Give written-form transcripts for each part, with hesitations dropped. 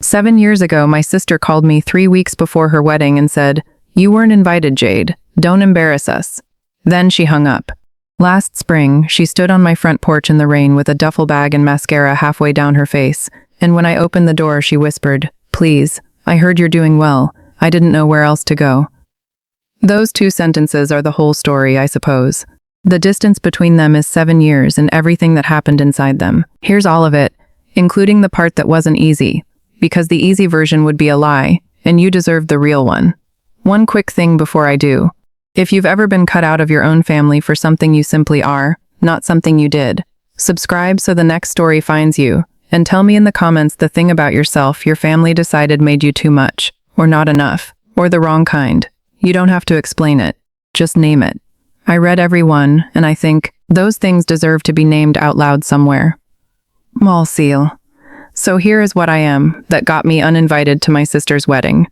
7 years ago, my sister called me 3 weeks before her wedding and said, "You weren't invited, Jade. Don't embarrass us." Then she hung up. Last spring, she stood on my front porch in the rain with a duffel bag and mascara halfway down her face, and when I opened the door, she whispered, "Please, I heard you're doing well. I didn't know where else to go." Those 2 sentences are the whole story, I suppose. The distance between them is 7 years and everything that happened inside them. Here's all of it, including the part that wasn't easy, because the easy version would be a lie, and you deserve the real one. One quick thing before I do. If you've ever been cut out of your own family for something you simply are, not something you did, subscribe so the next story finds you, and tell me in the comments the thing about yourself your family decided made you too much, or not enough, or the wrong kind. You don't have to explain it. Just name it. I read every one, and I think, those things deserve to be named out loud somewhere. Mall seal. So here is what I am, that got me uninvited to my sister's wedding.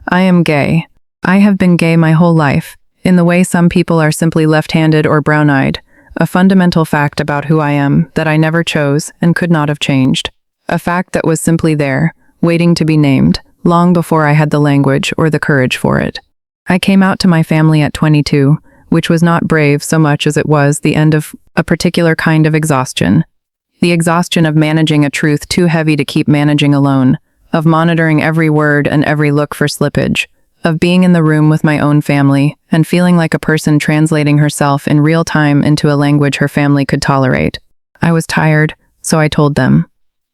I am gay. I have been gay my whole life, in the way some people are simply left-handed or brown-eyed, a fundamental fact about who I am that I never chose and could not have changed. A fact that was simply there, waiting to be named, long before I had the language or the courage for it. I came out to my family at 22, which was not brave so much as it was the end of a particular kind of exhaustion. The exhaustion of managing a truth too heavy to keep managing alone, of monitoring every word and every look for slippage, of being in the room with my own family and feeling like a person translating herself in real time into a language her family could tolerate. I was tired, so I told them.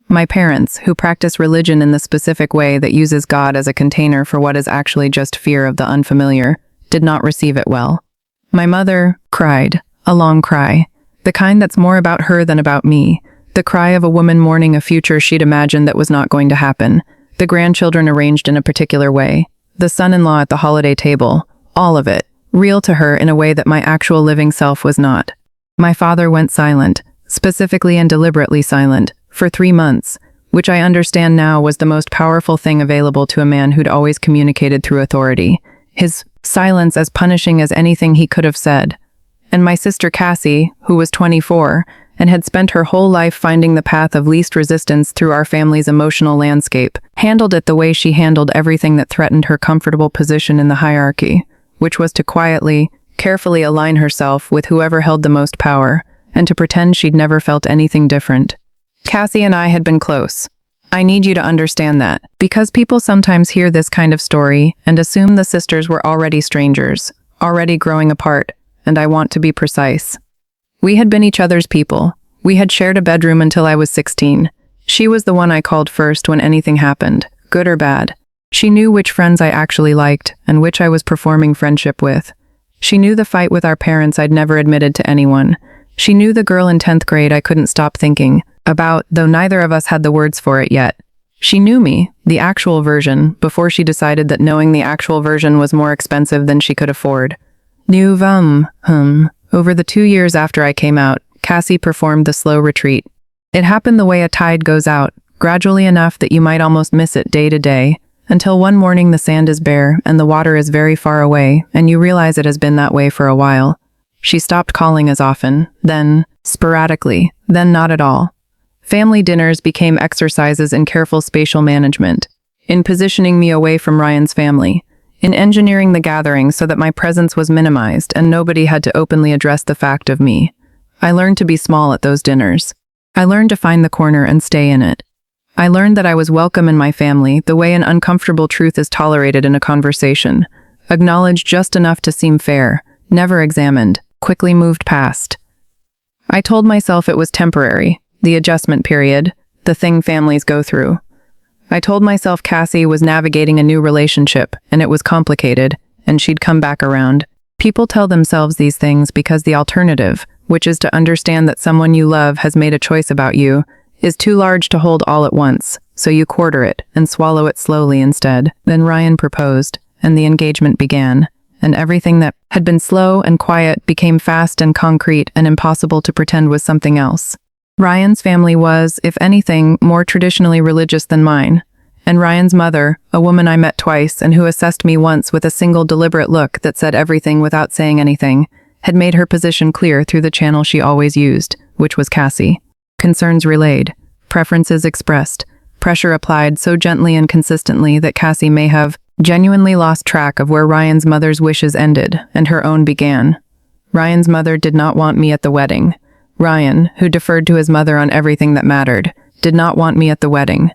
My parents, who practice religion in the specific way that uses God as a container for what is actually just fear of the unfamiliar, did not receive it well. My mother cried, a long cry, the kind that's more about her than about me, the cry of a woman mourning a future she'd imagined that was not going to happen, the grandchildren arranged in a particular way, the son-in-law at the holiday table, all of it, real to her in a way that my actual living self was not. My father went silent, specifically and deliberately silent, for 3 months, which I understand now was the most powerful thing available to a man who'd always communicated through authority. His silence as punishing as anything he could have said. And my sister Cassie, who was 24, and had spent her whole life finding the path of least resistance through our family's emotional landscape, handled it the way she handled everything that threatened her comfortable position in the hierarchy, which was to quietly, carefully align herself with whoever held the most power, and to pretend she'd never felt anything different. Cassie and I had been close. I need you to understand that, because people sometimes hear this kind of story and assume the sisters were already strangers, already growing apart, and I want to be precise. We had been each other's people. We had shared a bedroom until I was 16. She was the one I called first when anything happened, good or bad. She knew which friends I actually liked and which I was performing friendship with. She knew the fight with our parents I'd never admitted to anyone. She knew the girl in 10th grade I couldn't stop thinking about, though neither of us had the words for it yet. She knew me, the actual version, before she decided that knowing the actual version was more expensive than she could afford. Over the 2 years after I came out, Cassie performed the slow retreat. It happened the way a tide goes out, gradually enough that you might almost miss it day to day, until one morning the sand is bare and the water is very far away, and you realize it has been that way for a while. She stopped calling as often, then sporadically, then not at all. Family dinners became exercises in careful spatial management, in positioning me away from Ryan's family, in engineering the gathering so that my presence was minimized and nobody had to openly address the fact of me. I learned to be small at those dinners. I learned to find the corner and stay in it. I learned that I was welcome in my family the way an uncomfortable truth is tolerated in a conversation, acknowledged just enough to seem fair, never examined, quickly moved past. I told myself it was temporary, the adjustment period, the thing families go through. I told myself Cassie was navigating a new relationship, and it was complicated, and she'd come back around. People tell themselves these things because the alternative, which is to understand that someone you love has made a choice about you, is too large to hold all at once, so you quarter it and swallow it slowly instead. Then Ryan proposed, and the engagement began, and everything that had been slow and quiet became fast and concrete and impossible to pretend was something else. Ryan's family was, if anything, more traditionally religious than mine, and Ryan's mother, a woman I met twice and who assessed me once with a single deliberate look that said everything without saying anything, had made her position clear through the channel she always used, which was Cassie. Concerns relayed, preferences expressed, pressure applied so gently and consistently that Cassie may have genuinely lost track of where Ryan's mother's wishes ended and her own began. Ryan's mother did not want me at the wedding. Ryan, who deferred to his mother on everything that mattered, did not want me at the wedding.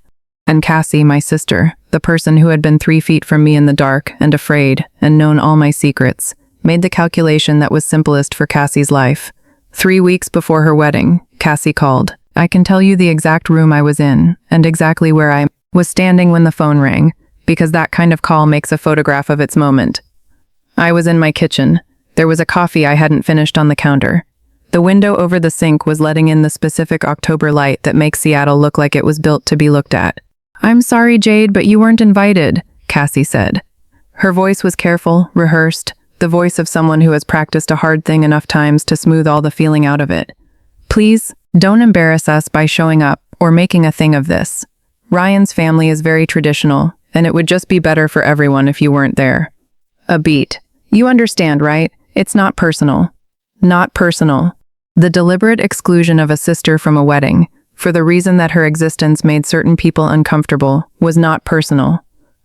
And Cassie, my sister, the person who had been 3 feet from me in the dark and afraid and known all my secrets, made the calculation that was simplest for Cassie's life. 3 weeks before her wedding, Cassie called. I can tell you the exact room I was in and exactly where I was standing when the phone rang, because that kind of call makes a photograph of its moment. I was in my kitchen. There was a coffee I hadn't finished on the counter. The window over the sink was letting in the specific October light that makes Seattle look like it was built to be looked at. "I'm sorry, Jade, but you weren't invited," Cassie said. Her voice was careful, rehearsed, the voice of someone who has practiced a hard thing enough times to smooth all the feeling out of it. "Please, don't embarrass us by showing up or making a thing of this. Ryan's family is very traditional, and it would just be better for everyone if you weren't there." A beat. "You understand, right? It's not personal." Not personal. The deliberate exclusion of a sister from a wedding, for the reason that her existence made certain people uncomfortable, was not personal.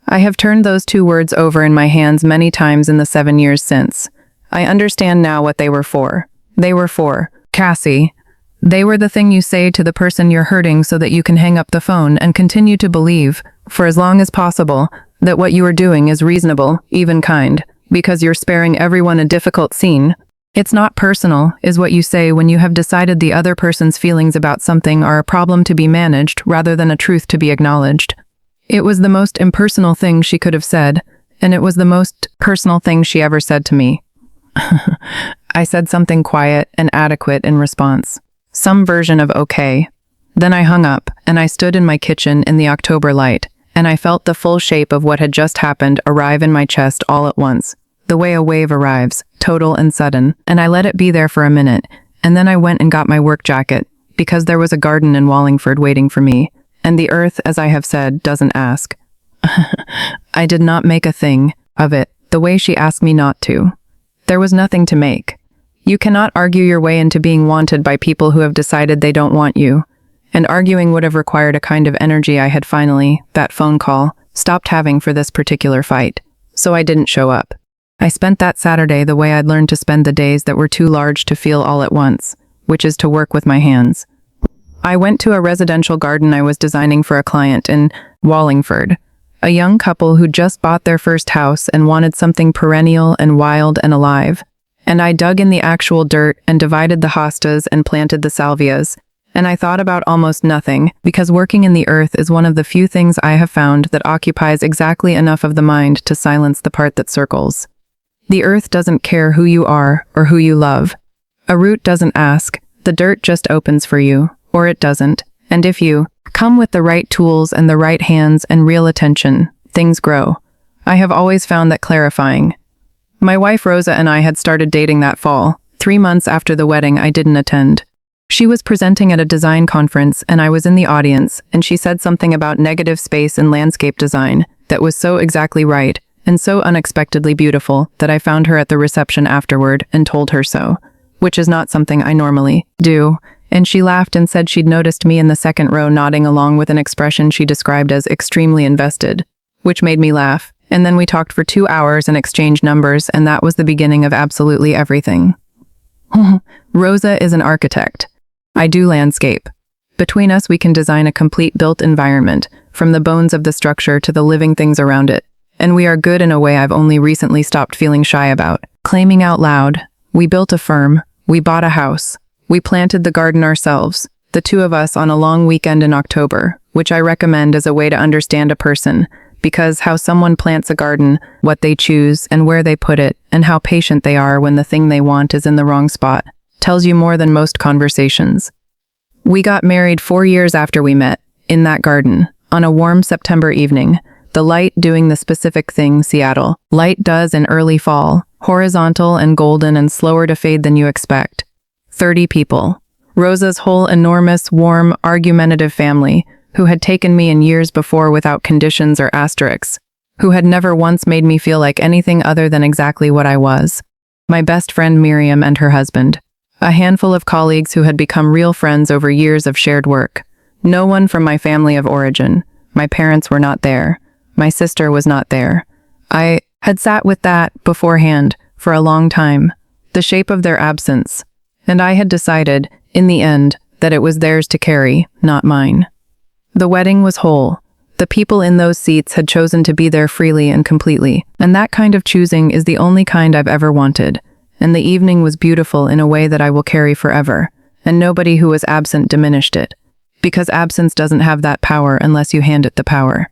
I have turned those 2 words over in my hands many times in the 7 years since. I understand now what they were for. They were for Cassie. They were the thing you say to the person you're hurting so that you can hang up the phone and continue to believe, for as long as possible, that what you are doing is reasonable, even kind, because you're sparing everyone a difficult scene. It's not personal, is what you say when you have decided the other person's feelings about something are a problem to be managed rather than a truth to be acknowledged. It was the most impersonal thing she could have said, and it was the most personal thing she ever said to me. I said something quiet and adequate in response. Some version of okay. Then I hung up, and I stood in my kitchen in the October light, and I felt the full shape of what had just happened arrive in my chest all at once. The way a wave arrives, total and sudden, and I let it be there for a minute, and then I went and got my work jacket, because there was a garden in Wallingford waiting for me, and the earth, as I have said, doesn't ask. I did not make a thing of it, the way she asked me not to. There was nothing to make. You cannot argue your way into being wanted by people who have decided they don't want you, and arguing would have required a kind of energy I had finally, that phone call, stopped having for this particular fight. So I didn't show up. I spent that Saturday the way I'd learned to spend the days that were too large to feel all at once, which is to work with my hands. I went to a residential garden I was designing for a client in Wallingford, a young couple who just bought their first house and wanted something perennial and wild and alive. And I dug in the actual dirt and divided the hostas and planted the salvias, and I thought about almost nothing, because working in the earth is one of the few things I have found that occupies exactly enough of the mind to silence the part that circles. The earth doesn't care who you are or who you love. A root doesn't ask, the dirt just opens for you, or it doesn't, and if you come with the right tools and the right hands and real attention, things grow. I have always found that clarifying. My wife Rosa and I had started dating that fall, 3 months after the wedding I didn't attend. She was presenting at a design conference and I was in the audience, and she said something about negative space in landscape design that was so exactly right and so unexpectedly beautiful that I found her at the reception afterward and told her so, which is not something I normally do, and she laughed and said she'd noticed me in the second row nodding along with an expression she described as extremely invested, which made me laugh, and then we talked for 2 hours and exchanged numbers, and that was the beginning of absolutely everything. Rosa is an architect. I do landscape. Between us we can design a complete built environment, from the bones of the structure to the living things around it. And we are good in a way I've only recently stopped feeling shy about. Claiming out loud, we built a firm, we bought a house, we planted the garden ourselves, the 2 of us on a long weekend in October, which I recommend as a way to understand a person, because how someone plants a garden, what they choose and where they put it, and how patient they are when the thing they want is in the wrong spot, tells you more than most conversations. We got married 4 years after we met, in that garden, on a warm September evening. The light doing the specific thing Seattle light does in early fall, horizontal and golden and slower to fade than you expect. 30 people. Rosa's whole enormous, warm, argumentative family, who had taken me in years before without conditions or asterisks, who had never once made me feel like anything other than exactly what I was. My best friend Miriam and her husband. A handful of colleagues who had become real friends over years of shared work. No one from my family of origin. My parents were not there. My sister was not there. I had sat with that beforehand for a long time, the shape of their absence, and I had decided, in the end, that it was theirs to carry, not mine. The wedding was whole. The people in those seats had chosen to be there freely and completely, and that kind of choosing is the only kind I've ever wanted, and the evening was beautiful in a way that I will carry forever, and nobody who was absent diminished it, because absence doesn't have that power unless you hand it the power.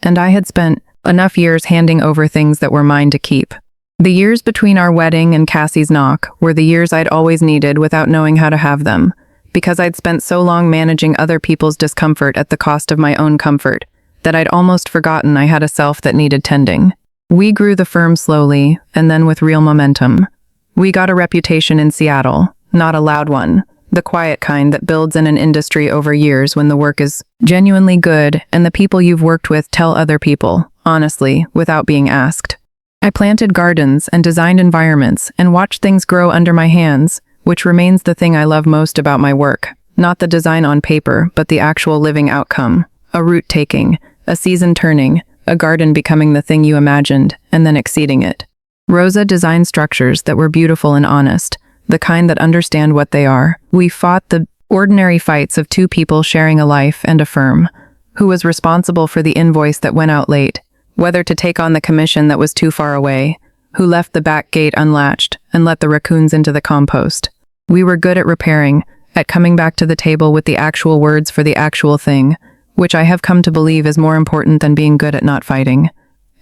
And I had spent enough years handing over things that were mine to keep. The years between our wedding and Cassie's knock were the years I'd always needed without knowing how to have them, because I'd spent so long managing other people's discomfort at the cost of my own comfort, that I'd almost forgotten I had a self that needed tending. We grew the firm slowly, and then with real momentum. We got a reputation in Seattle, not a loud one, the quiet kind that builds in an industry over years when the work is genuinely good and the people you've worked with tell other people, honestly, without being asked. I planted gardens and designed environments and watched things grow under my hands, which remains the thing I love most about my work, not the design on paper, but the actual living outcome, a root taking, a season turning, a garden becoming the thing you imagined, and then exceeding it. Rosa designed structures that were beautiful and honest, the kind that understand what they are. We fought the ordinary fights of two people sharing a life and a firm. Who was responsible for the invoice that went out late? Whether to take on the commission that was too far away? Who left the back gate unlatched and let the raccoons into the compost? We were good at repairing, at coming back to the table with the actual words for the actual thing, which I have come to believe is more important than being good at not fighting.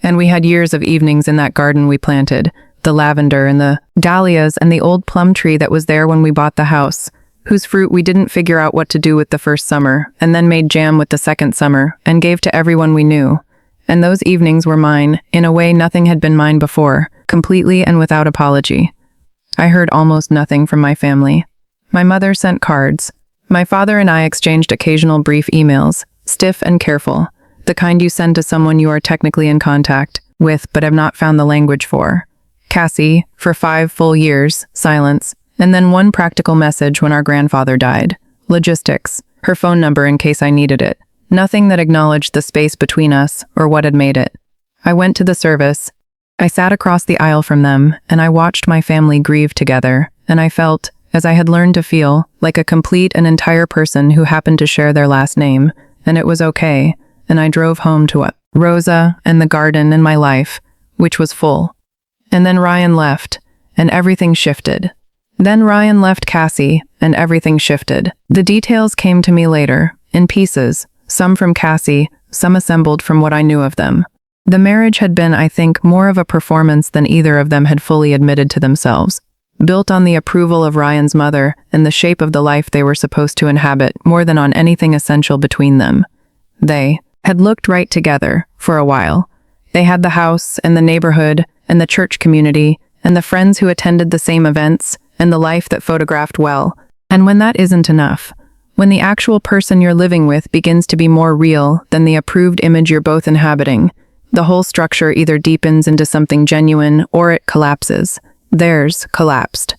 And we had years of evenings in that garden we planted, the lavender and the dahlias and the old plum tree that was there when we bought the house, whose fruit we didn't figure out what to do with the first summer, and then made jam with the second summer, and gave to everyone we knew. And those evenings were mine, in a way nothing had been mine before, completely and without apology. I heard almost nothing from my family. My mother sent cards. My father and I exchanged occasional brief emails, stiff and careful, the kind you send to someone you are technically in contact with but have not found the language for. Cassie, for 5 full years, silence, and then one practical message when our grandfather died. Logistics, her phone number in case I needed it. Nothing that acknowledged the space between us or what had made it. I went to the service. I sat across the aisle from them, and I watched my family grieve together, and I felt, as I had learned to feel, like a complete and entire person who happened to share their last name, and it was okay, and I drove home to Rosa and the garden and my life, which was full. And then Ryan left, and everything shifted. Then Ryan left Cassie, and everything shifted. The details came to me later, in pieces, some from Cassie, some assembled from what I knew of them. The marriage had been, I think, more of a performance than either of them had fully admitted to themselves, built on the approval of Ryan's mother and the shape of the life they were supposed to inhabit more than on anything essential between them. They had looked right together for a while. They had the house and the neighborhood and the church community and the friends who attended the same events and the life that photographed well. And when that isn't enough, when the actual person you're living with begins to be more real than the approved image you're both inhabiting, the whole structure either deepens into something genuine or it collapses. Theirs collapsed.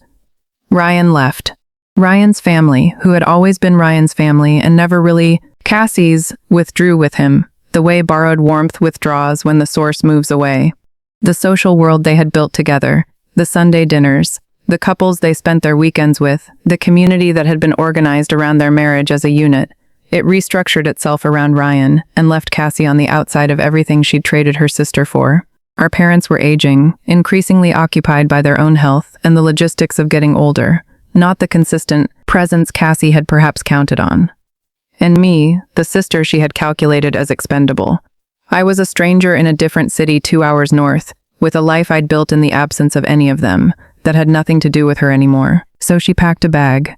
Ryan left. Ryan's family, who had always been Ryan's family and never really Cassie's, withdrew with him, the way borrowed warmth withdraws when the source moves away. The social world they had built together, the Sunday dinners, the couples they spent their weekends with, the community that had been organized around their marriage as a unit, it restructured itself around Ryan and left Cassie on the outside of everything she'd traded her sister for. Our parents were aging, increasingly occupied by their own health and the logistics of getting older, not the consistent presence Cassie had perhaps counted on. And me, the sister she had calculated as expendable. I was a stranger in a different city 2 hours north, with a life I'd built in the absence of any of them, that had nothing to do with her anymore. So she packed a bag.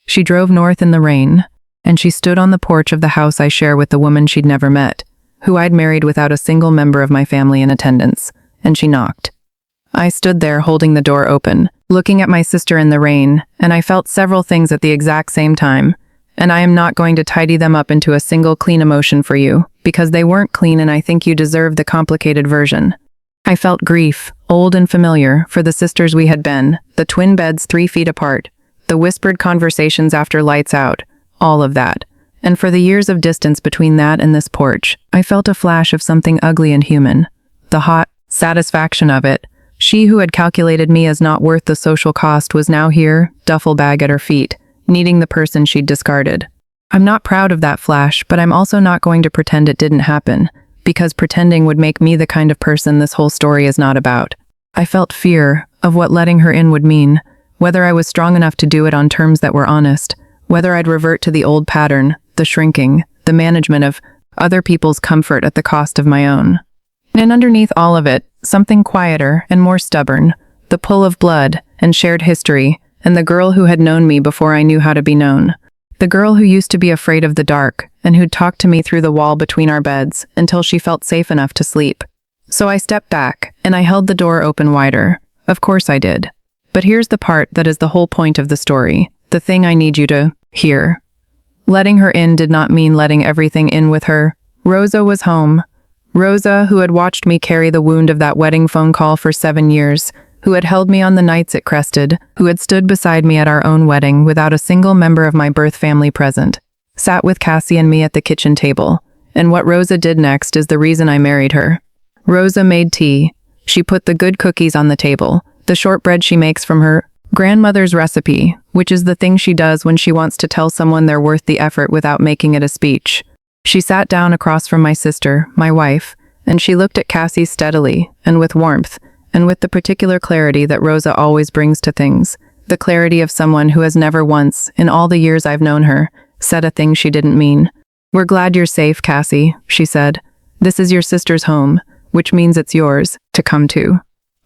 She drove north in the rain, and she stood on the porch of the house I share with the woman she'd never met, who I'd married without a single member of my family in attendance, and she knocked. I stood there holding the door open, looking at my sister in the rain, and I felt several things at the exact same time, and I am not going to tidy them up into a single clean emotion for you, because they weren't clean and I think you deserve the complicated version. I felt grief, old and familiar, for the sisters we had been, the twin beds 3 feet apart, the whispered conversations after lights out, all of that. And for the years of distance between that and this porch, I felt a flash of something ugly and human. The hot satisfaction of it. She who had calculated me as not worth the social cost was now here, duffel bag at her feet, needing the person she'd discarded. I'm not proud of that flash, but I'm also not going to pretend it didn't happen, because pretending would make me the kind of person this whole story is not about. I felt fear of what letting her in would mean, whether I was strong enough to do it on terms that were honest, whether I'd revert to the old pattern, the shrinking, the management of other people's comfort at the cost of my own. And underneath all of it, something quieter and more stubborn, the pull of blood and shared history, and the girl who had known me before I knew how to be known. The girl who used to be afraid of the dark, and who'd talk to me through the wall between our beds until she felt safe enough to sleep. So I stepped back, and I held the door open wider. Of course I did. But here's the part that is the whole point of the story, the thing I need you to hear. Letting her in did not mean letting everything in with her. Rosa was home. Rosa, who had watched me carry the wound of that wedding phone call for 7 years, who had held me on the nights it crested, who had stood beside me at our own wedding without a single member of my birth family present, sat with Cassie and me at the kitchen table. And what Rosa did next is the reason I married her. Rosa made tea. She put the good cookies on the table, the shortbread she makes from her grandmother's recipe, which is the thing she does when she wants to tell someone they're worth the effort without making it a speech. She sat down across from my sister, my wife, and she looked at Cassie steadily and with warmth, and with the particular clarity that Rosa always brings to things, the clarity of someone who has never once, in all the years I've known her, said a thing she didn't mean. "We're glad you're safe, Cassie," she said. "This is your sister's home, which means it's yours to come to.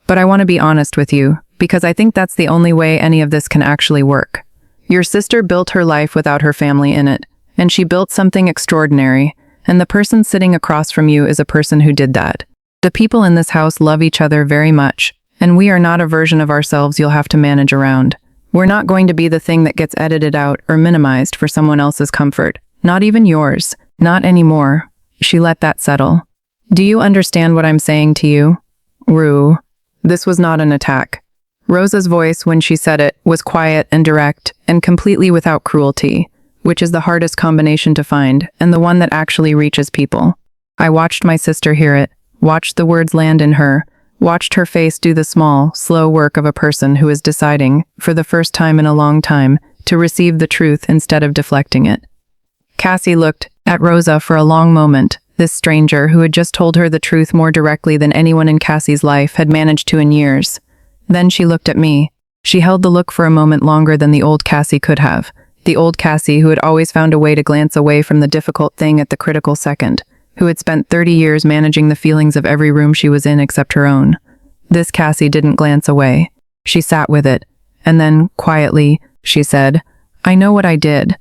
But I want to be honest with you, because I think that's the only way any of this can actually work. Your sister built her life without her family in it, and she built something extraordinary, and the person sitting across from you is a person who did that. The people in this house love each other very much, and we are not a version of ourselves you'll have to manage around. We're not going to be the thing that gets edited out or minimized for someone else's comfort. Not even yours. Not anymore." She let that settle. "Do you understand what I'm saying to you?" Rue. This was not an attack. Rosa's voice, when she said it, was quiet and direct, and completely without cruelty, which is the hardest combination to find, and the one that actually reaches people. I watched my sister hear it, watched the words land in her, watched her face do the small, slow work of a person who is deciding, for the first time in a long time, to receive the truth instead of deflecting it. Cassie looked at Rosa for a long moment. This stranger, who had just told her the truth more directly than anyone in Cassie's life had managed to in years. Then she looked at me. She held the look for a moment longer than the old Cassie could have. The old Cassie who had always found a way to glance away from the difficult thing at the critical second, who had spent 30 years managing the feelings of every room she was in except her own. This Cassie didn't glance away. She sat with it, and then, quietly, she said, "I know what I did."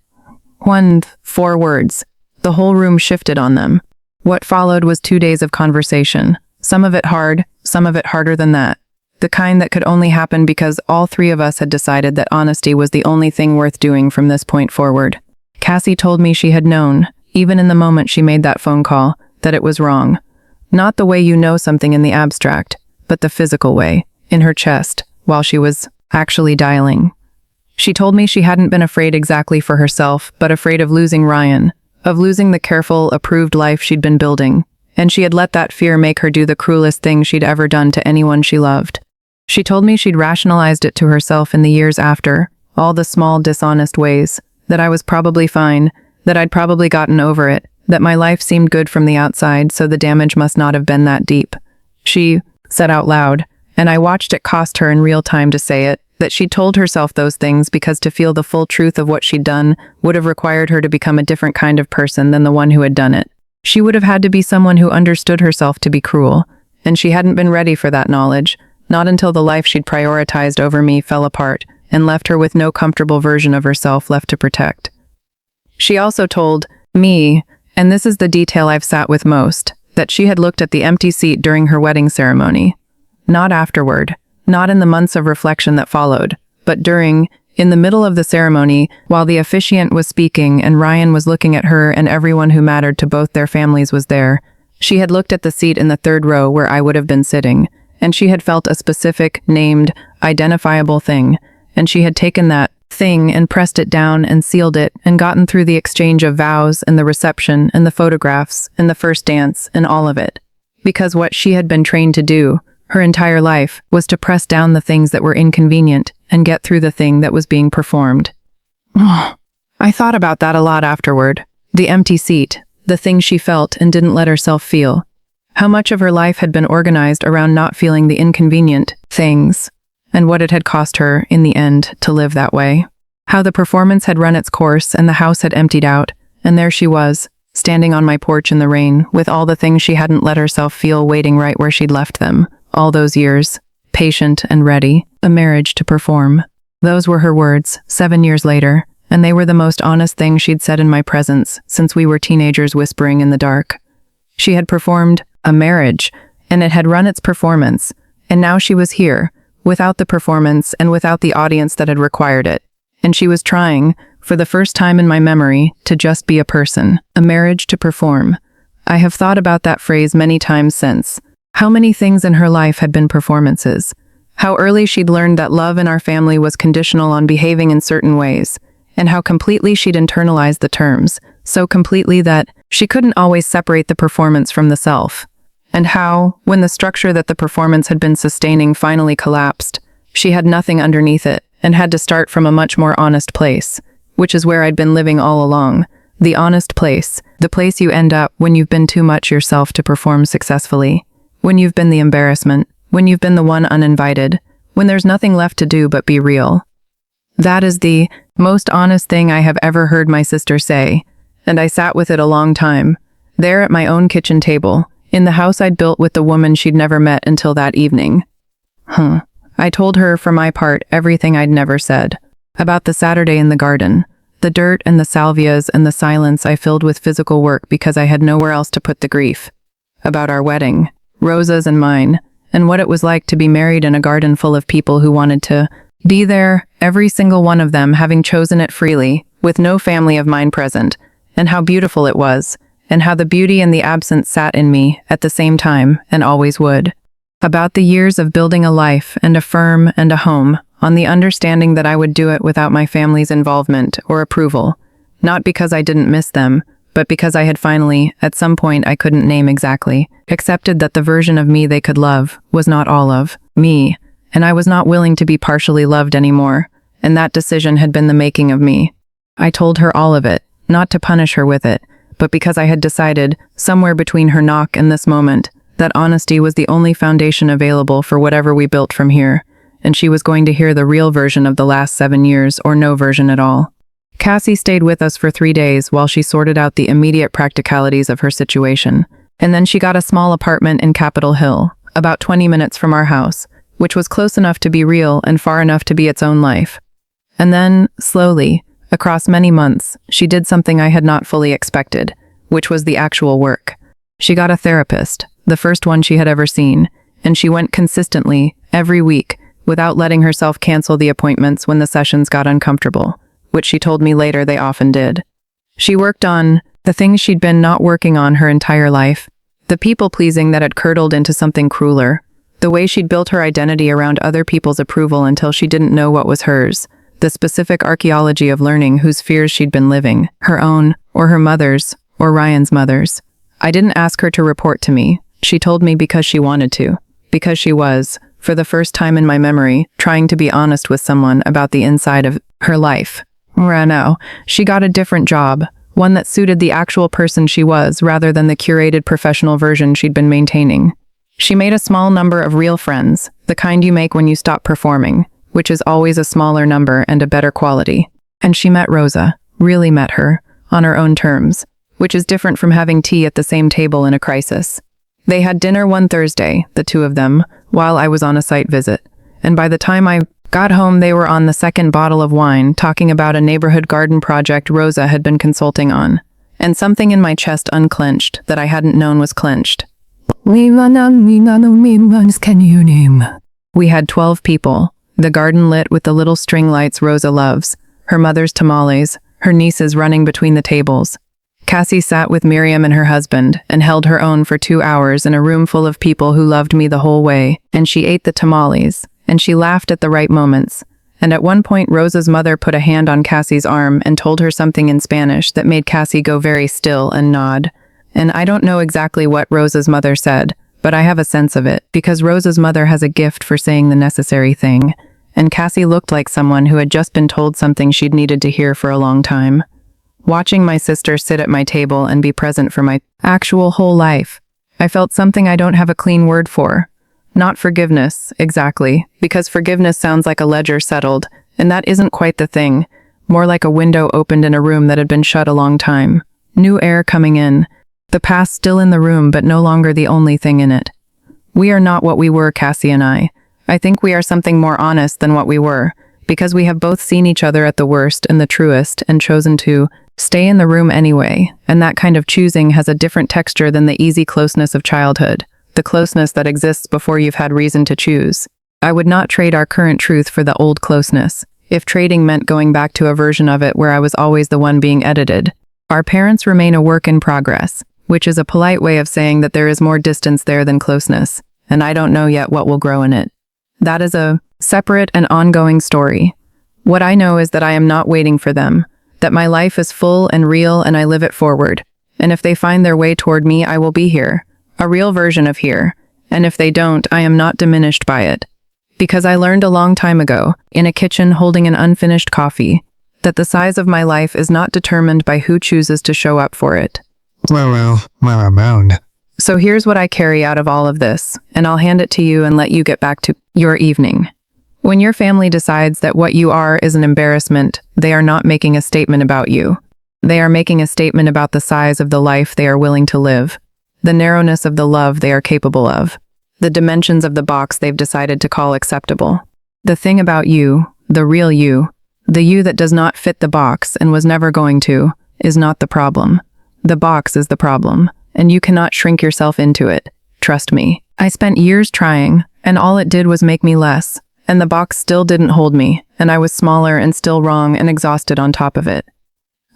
4 words. The whole room shifted on them. What followed was 2 days of conversation, some of it hard, some of it harder than that. The kind that could only happen because all 3 of us had decided that honesty was the only thing worth doing from this point forward. Cassie told me she had known, even in the moment she made that phone call, that it was wrong. Not the way you know something in the abstract, but the physical way, in her chest, while she was actually dialing. She told me she hadn't been afraid exactly for herself, but afraid of losing Ryan, of losing the careful, approved life she'd been building, and she had let that fear make her do the cruelest thing she'd ever done to anyone she loved. She told me she'd rationalized it to herself in the years after, all the small, dishonest ways, that I was probably fine, that I'd probably gotten over it, that my life seemed good from the outside, so the damage must not have been that deep. She said out loud, and I watched it cost her in real time to say it, that she'd told herself those things because to feel the full truth of what she'd done would have required her to become a different kind of person than the one who had done it. She would have had to be someone who understood herself to be cruel, and she hadn't been ready for that knowledge, not until the life she'd prioritized over me fell apart and left her with no comfortable version of herself left to protect. She also told me, and this is the detail I've sat with most, that she had looked at the empty seat during her wedding ceremony. Not afterward, not in the months of reflection that followed, but during, in the middle of the ceremony, while the officiant was speaking and Ryan was looking at her and everyone who mattered to both their families was there. She had looked at the seat in the 3rd row where I would have been sitting, and she had felt a specific, named, identifiable thing, and she had taken that thing and pressed it down and sealed it and gotten through the exchange of vows and the reception and the photographs and the first dance and all of it. Because what she had been trained to do, her entire life, was to press down the things that were inconvenient and get through the thing that was being performed. I thought about that a lot afterward. The empty seat, the things she felt and didn't let herself feel. How much of her life had been organized around not feeling the inconvenient things, and what it had cost her, in the end, to live that way. How the performance had run its course and the house had emptied out, and there she was, standing on my porch in the rain, with all the things she hadn't let herself feel waiting right where she'd left them, all those years, patient and ready, a marriage to perform. Those were her words, 7 years later, and they were the most honest things she'd said in my presence since we were teenagers whispering in the dark. She had performed a marriage, and it had run its performance, and now she was here, without the performance and without the audience that had required it. And she was trying, for the first time in my memory, to just be a person, a marriage to perform. I have thought about that phrase many times since. How many things in her life had been performances? How early she'd learned that love in our family was conditional on behaving in certain ways, and how completely she'd internalized the terms, so completely that she couldn't always separate the performance from the self. And how, when the structure that the performance had been sustaining finally collapsed, she had nothing underneath it and had to start from a much more honest place, which is where I'd been living all along. The honest place, the place you end up when you've been too much yourself to perform successfully, when you've been the embarrassment, when you've been the one uninvited, when there's nothing left to do but be real. That is the most honest thing I have ever heard my sister say, and I sat with it a long time, there at my own kitchen table, in the house I'd built with the woman she'd never met until that evening. I told her, for my part, everything I'd never said. About the Saturday in the garden, the dirt and the salvias and the silence I filled with physical work because I had nowhere else to put the grief. About our wedding, Rosa's and mine, and what it was like to be married in a garden full of people who wanted to be there, every single one of them having chosen it freely, with no family of mine present, and how beautiful it was, and how the beauty and the absence sat in me at the same time, and always would. About the years of building a life and a firm and a home, on the understanding that I would do it without my family's involvement or approval, not because I didn't miss them, but because I had finally, at some point I couldn't name exactly, accepted that the version of me they could love was not all of me, and I was not willing to be partially loved anymore, and that decision had been the making of me. I told her all of it, not to punish her with it, but because I had decided, somewhere between her knock and this moment, that honesty was the only foundation available for whatever we built from here, and she was going to hear the real version of the last 7 years or no version at all. Cassie stayed with us for 3 days while she sorted out the immediate practicalities of her situation, and then she got a small apartment in Capitol Hill, about 20 minutes from our house, which was close enough to be real and far enough to be its own life. And then, slowly, across many months, she did something I had not fully expected, which was the actual work. She got a therapist, the first one she had ever seen, and she went consistently, every week, without letting herself cancel the appointments when the sessions got uncomfortable, which she told me later they often did. She worked on the things she'd been not working on her entire life, the people-pleasing that had curdled into something crueler, the way she'd built her identity around other people's approval until she didn't know what was hers, the specific archaeology of learning whose fears she'd been living, her own, or her mother's, or Ryan's mother's. I didn't ask her to report to me. She told me because she wanted to, because she was, for the first time in my memory, trying to be honest with someone about the inside of her life. No, she got a different job, one that suited the actual person she was rather than the curated professional version she'd been maintaining. She made a small number of real friends, the kind you make when you stop performing, which is always a smaller number and a better quality. And she met Rosa, really met her, on her own terms, which is different from having tea at the same table in a crisis. They had dinner one Thursday, the two of them, while I was on a site visit, and by the time I got home they were on the second bottle of wine talking about a neighborhood garden project Rosa had been consulting on, and something in my chest unclenched that I hadn't known was clenched. We had 12 people, the garden lit with the little string lights Rosa loves, her mother's tamales, her nieces running between the tables. Cassie sat with Miriam and her husband and held her own for 2 hours in a room full of people who loved me the whole way, and she ate the tamales, and she laughed at the right moments, and at one point Rosa's mother put a hand on Cassie's arm and told her something in Spanish that made Cassie go very still and nod. And I don't know exactly what Rosa's mother said, but I have a sense of it, because Rosa's mother has a gift for saying the necessary thing, and Cassie looked like someone who had just been told something she'd needed to hear for a long time. Watching my sister sit at my table and be present for my actual whole life, I felt something I don't have a clean word for. Not forgiveness, exactly, because forgiveness sounds like a ledger settled, and that isn't quite the thing. More like a window opened in a room that had been shut a long time. New air coming in. The past still in the room, but no longer the only thing in it. We are not what we were, Cassie and I. I think we are something more honest than what we were, because we have both seen each other at the worst and the truest and chosen to stay in the room anyway, and that kind of choosing has a different texture than the easy closeness of childhood, the closeness that exists before you've had reason to choose. I would not trade our current truth for the old closeness, if trading meant going back to a version of it where I was always the one being edited. Our parents remain a work in progress, which is a polite way of saying that there is more distance there than closeness, and I don't know yet what will grow in it. That is a separate and ongoing story. What I know is that I am not waiting for them, that my life is full and real and I live it forward, and if they find their way toward me, I will be here, a real version of here, and if they don't, I am not diminished by it. Because I learned a long time ago, in a kitchen holding an unfinished coffee, that the size of my life is not determined by who chooses to show up for it. Well, bound. So here's what I carry out of all of this, and I'll hand it to you and let you get back to your evening. When your family decides that what you are is an embarrassment, they are not making a statement about you. They are making a statement about the size of the life they are willing to live, the narrowness of the love they are capable of, the dimensions of the box they've decided to call acceptable. The thing about you, the real you, the you that does not fit the box and was never going to, is not the problem. The box is the problem, and you cannot shrink yourself into it. Trust me. I spent years trying, and all it did was make me less, and the box still didn't hold me, and I was smaller and still wrong and exhausted on top of it.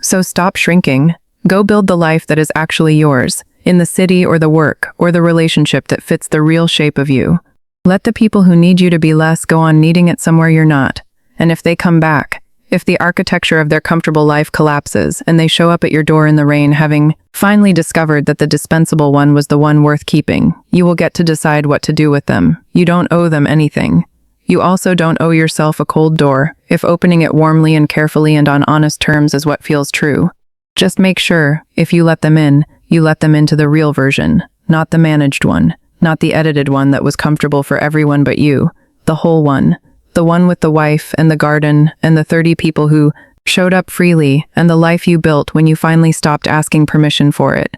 So stop shrinking. Go build the life that is actually yours, in the city or the work or the relationship that fits the real shape of you. Let the people who need you to be less go on needing it somewhere you're not, and if they come back, if the architecture of their comfortable life collapses and they show up at your door in the rain having finally discovered that the dispensable one was the one worth keeping, you will get to decide what to do with them. You don't owe them anything. You also don't owe yourself a cold door, if opening it warmly and carefully and on honest terms is what feels true. Just make sure, if you let them in, you let them into the real version, not the managed one, not the edited one that was comfortable for everyone but you, the whole one. The one with the wife and the garden and the 30 people who showed up freely and the life you built when you finally stopped asking permission for it.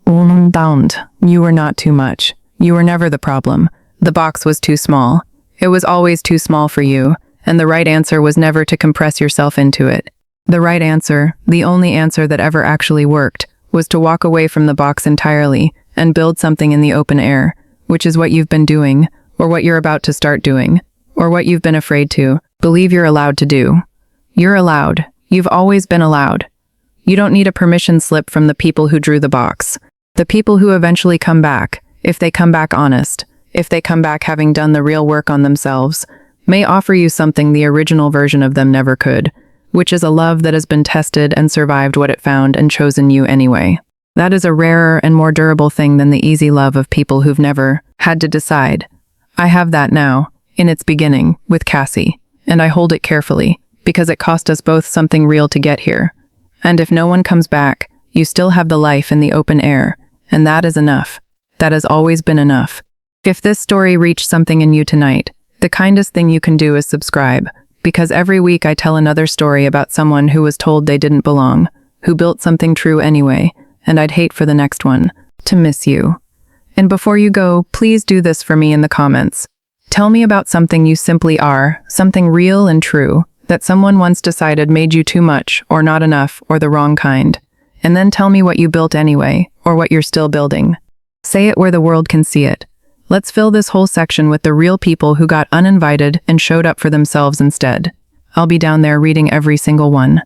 Unbound. You were not too much. You were never the problem. The box was too small. It was always too small for you, and the right answer was never to compress yourself into it. The right answer, the only answer that ever actually worked, was to walk away from the box entirely and build something in the open air, which is what you've been doing, or what you're about to start doing, or what you've been afraid to believe you're allowed to do. You're allowed. You've always been allowed. You don't need a permission slip from the people who drew the box. The people who eventually come back, if they come back honest, if they come back having done the real work on themselves, may offer you something the original version of them never could, which is a love that has been tested and survived what it found and chosen you anyway. That is a rarer and more durable thing than the easy love of people who've never had to decide. I have that now, in its beginning, with Cassie, and I hold it carefully, because it cost us both something real to get here. And if no one comes back, you still have the life in the open air, and that is enough. That has always been enough. If this story reached something in you tonight, the kindest thing you can do is subscribe, because every week I tell another story about someone who was told they didn't belong, who built something true anyway, and I'd hate for the next one to miss you. And before you go, please do this for me in the comments. Tell me about something you simply are, something real and true, that someone once decided made you too much, or not enough, or the wrong kind. And then tell me what you built anyway, or what you're still building. Say it where the world can see it. Let's fill this whole section with the real people who got uninvited and showed up for themselves instead. I'll be down there reading every single one.